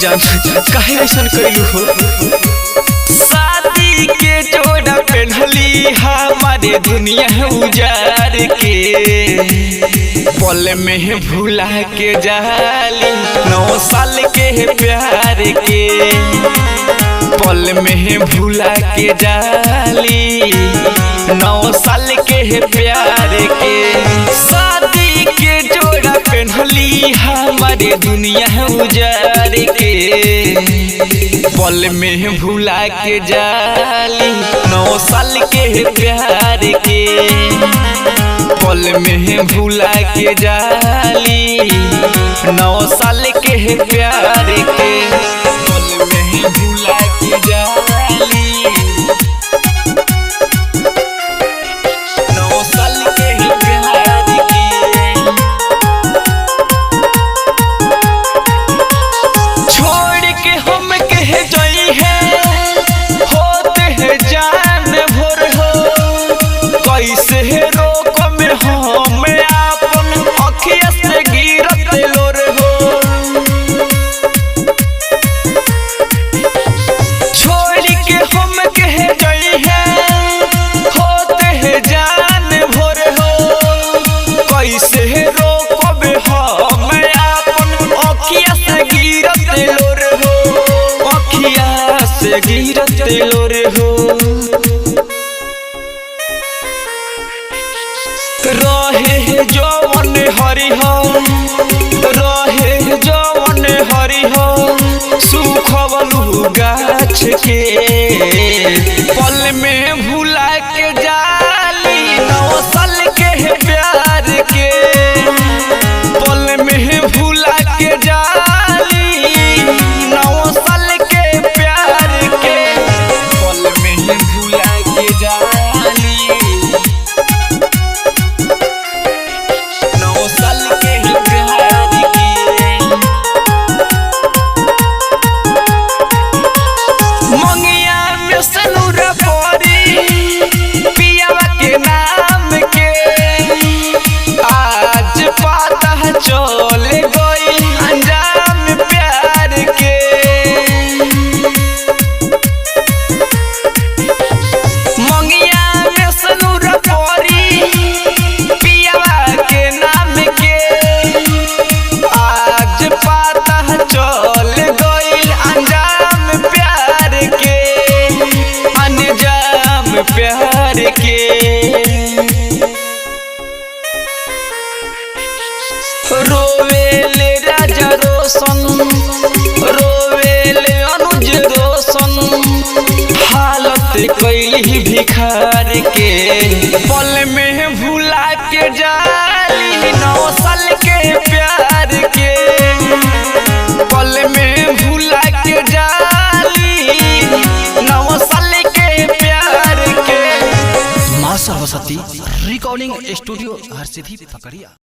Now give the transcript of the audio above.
जान काहे ऐसन कइलू हो। शादी के जोड़ा पहनली हमारे दुनिया उजार के, पल में भुला के जाली 9 साल के प्यार के, पल में भुला के जाली 9 साल के प्यार के। शादी के जोड़ा पहनली हमारे दुनिया उजार के, पल में भुला के जाली 9 साल के प्यार के, पल में भुला के जाली 9 साल के प्यार के, पल में भुला के जाली 9 साल के प्यार के। छोड़ के हम कह जाई है होते है जान भोर हो, कैसे रोक में हम अपन अखिया से गिरत लोर हो। छोड़ के हम कह जाई है होते है जान भोर हो, कैसे रोक में हम अपन अखिया से गिरत लोर हो, अखिया से गिरत लोर हो। रहे जवन हरिहर, रहे जवन हरिहर सुखवलू गाछ के, पल में भुला के जाली 9 साल के प्यार के, पल में भुला के जाली 9 साल के प्यार के, पल में भुला के जाली 9 साल के प्यार के। मंगिया में सनूर पड़ी पियावा के नाम के, आज पता चल गई अंजाम प्यार के। मंगिया में सनूर पड़ी पियावा के नाम के, आज पता चल गई अंजाम प्यार के, अंजाम प्यार के। रोवेले राजा रोशन, रोवेले अनुज रोशन, हालत कैली भिखार के, पल में भुला के जाली 9 साल के प्यार के, पल में भुला के जाली 9 साल के प्यार के। माँ सरस्वती रिकॉर्डिंग स्टूडियो हरसिद्धि पकड़िया।